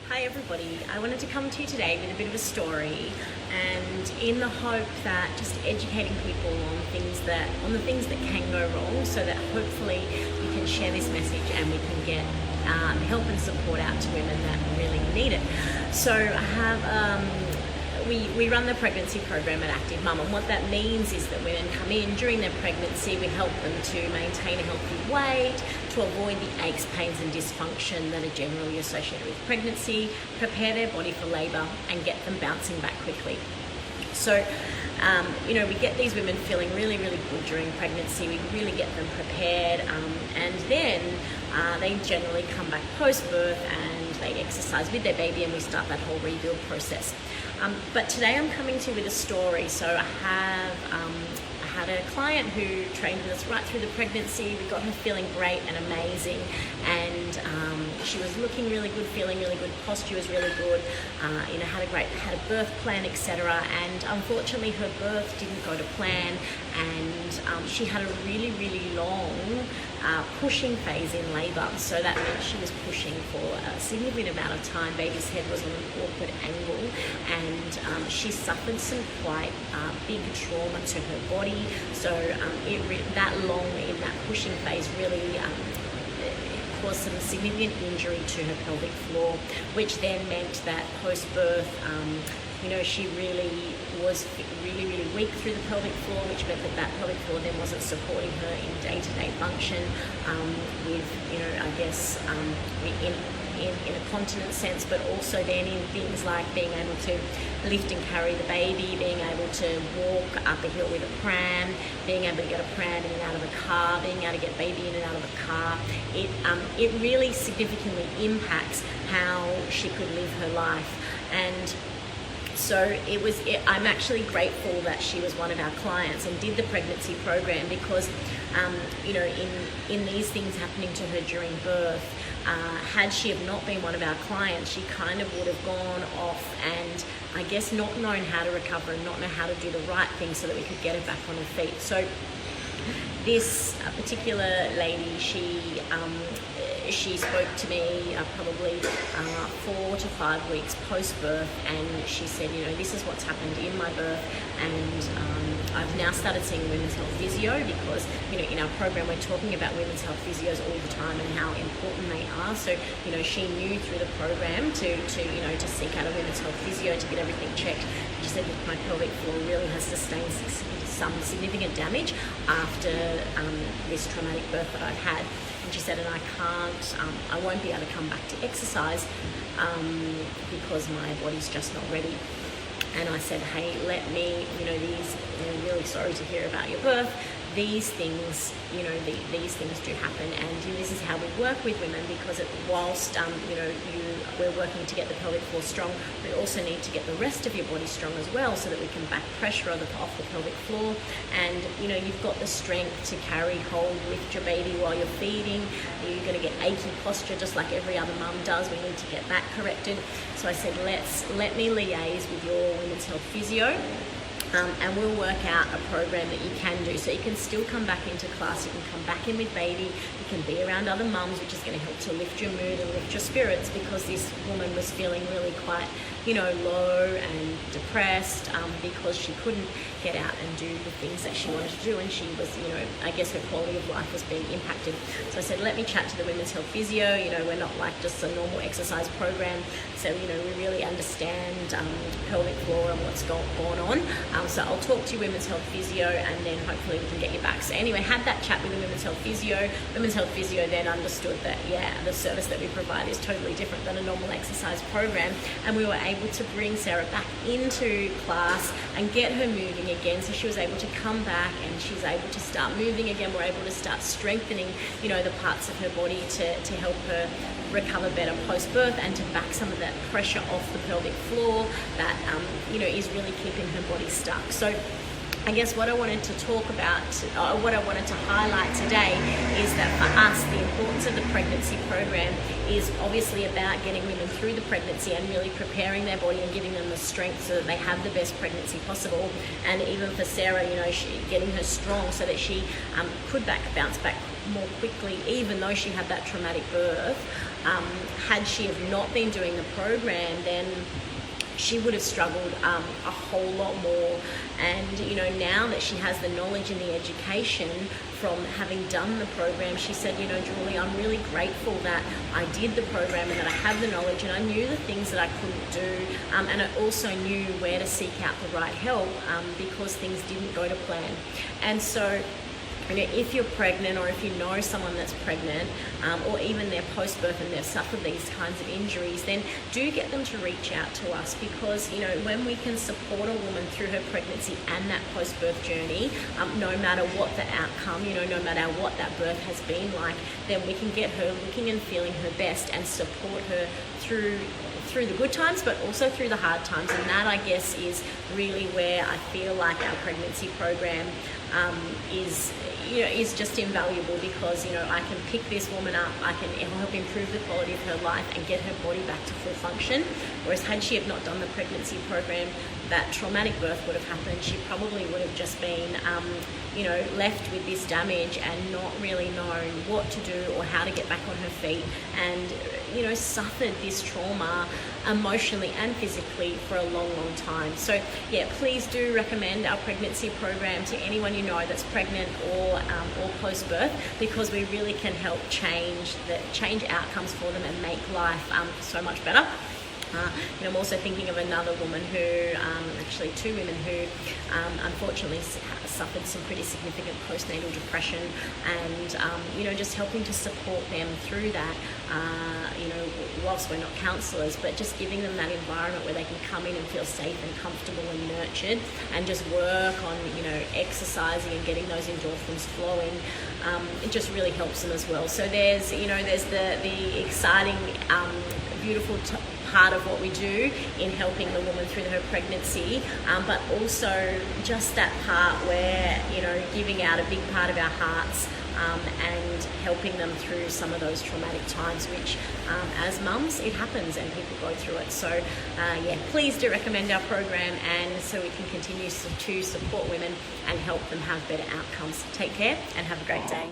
Hi everybody, I wanted to come to you today with a bit of a story and in the hope that just educating people on the things that can go wrong so that hopefully we can share this message and we can get help and support out to women that really need it. So I have we run the pregnancy program at Active Mum, and what that means is that women come in during their pregnancy. We help them to maintain a healthy weight, to avoid the aches, pains and dysfunction that are generally associated with pregnancy, prepare their body for labour and get them bouncing back quickly. So, we get these women feeling really, really good during pregnancy. We really get them prepared, and then they generally come back post-birth and they exercise with their baby, and we start that whole rebuild process. But today I'm coming to you with a story. So I had a client who trained with us right through the pregnancy. We got her feeling great and amazing, and she was looking really good, feeling really good, posture was really good, had a birth plan, etc. And unfortunately her birth didn't go to plan, and she had a really, really long pushing phase in labour. So that meant she was pushing for a significant amount of time. Baby's head was on an awkward angle, and she suffered some quite big trauma to her body. So that long in that pushing phase really caused some significant injury to her pelvic floor, which then meant that post-birth, she really was really, really weak through the pelvic floor, which meant that pelvic floor then wasn't supporting her in day-to-day function in a continence sense, but also then in things like being able to lift and carry the baby, being able to walk up a hill with a pram, being able to get a pram in and out of a car, being able to get baby in and out of a car. It really significantly impacts how she could live her life. And so I'm actually grateful that she was one of our clients and did the pregnancy program, because in these things happening to her during birth, had she have not been one of our clients, she kind of would have gone off and I guess not known how to recover and not know how to do the right thing so that we could get her back on her feet. So this particular lady, she spoke to me probably 4 to 5 weeks post-birth, and she said, this is what's happened in my birth, and I've now started seeing women's health physio, because in our program we're talking about women's health physios all the time and how important they are. So she knew through the program to seek out a women's health physio to get everything checked. She said that my pelvic floor really has sustained some significant damage after this traumatic birth that I've had. And she said, and I won't be able to come back to exercise because my body's just not ready. And I said, hey, really sorry to hear about your birth. These things, these things do happen, and this is how we work with women, because whilst we're working to get the pelvic floor strong, we also need to get the rest of your body strong as well, so that we can back pressure off the pelvic floor, and you've got the strength to carry, hold, lift your baby while you're feeding. You're going to get achy posture just like every other mum does. We need to get that corrected. So I said, let me liaise with your women's health physio. And we'll work out a program that you can do, so you can still come back into class, you can come back in with baby, you can be around other mums, which is going to help to lift your mood and lift your spirits, because this woman was feeling really quite low and depressed, because she couldn't get out and do the things that she wanted to do, and she was I guess her quality of life was being impacted. So I said, let me chat to the women's health physio. We're not like just a normal exercise program, so we really understand pelvic floor and what's going on. So I'll talk to your women's health physio, and then hopefully we can get you back. So anyway, had that chat with the women's health physio. Women's health physio then understood that, the service that we provide is totally different than a normal exercise program, and we were able to bring Sarah back into class and get her moving again. So she was able to come back and she's able to start moving again. We're able to start strengthening, the parts of her body to help her recover better post-birth, and to back some of that pressure off the pelvic floor that is really keeping her body stuck. So I guess what I wanted to talk about, what I wanted to highlight today, is that for us, the importance of the pregnancy program is obviously about getting women through the pregnancy and really preparing their body and giving them the strength so that they have the best pregnancy possible. And even for Sarah, getting her strong so that she could bounce back more quickly, even though she had that traumatic birth. Had she have not been doing the program, then she would have struggled a whole lot more. And you know, now that she has the knowledge and the education from having done the program, she said, you know, Julie, I'm really grateful that I did the program and that I have the knowledge and I knew the things that I couldn't do, and I also knew where to seek out the right help because things didn't go to plan. And so, you know, if you're pregnant, or if you know someone that's pregnant, or even they're post-birth and they've suffered these kinds of injuries, then do get them to reach out to us, because, you know, when we can support a woman through her pregnancy and that post-birth journey, no matter what the outcome, you know, no matter what that birth has been like, then we can get her looking and feeling her best and support her through the good times, but also through the hard times. And that, I guess, is really where I feel like our pregnancy program is just invaluable, because, you know, I can pick this woman up, I can help improve the quality of her life and get her body back to full function. Whereas had she have not done the pregnancy program, that traumatic birth would have happened. She probably would have just been, you know, left with this damage and not really known what to do or how to get back on her feet, and, you know, suffered this trauma emotionally and physically for a long, long time. So yeah, please do recommend our pregnancy program to anyone you know that's pregnant or post-birth, because we really can help change outcomes for them and make life so much better. You know, I'm also thinking of another woman who, actually two women who unfortunately suffered some pretty significant postnatal depression, and you know, just helping to support them through that, you know, whilst we're not counsellors, but just giving them that environment where they can come in and feel safe and comfortable and nurtured, and just work on, you know, exercising and getting those endorphins flowing. It just really helps them as well. So there's, you know, there's the exciting, beautiful part of what we do in helping the woman through her pregnancy, but also just that part where, you know, giving out a big part of our hearts and helping them through some of those traumatic times, which as mums, it happens and people go through it. So yeah, please do recommend our program, and so we can continue to support women and help them have better outcomes. Take care and have a great day.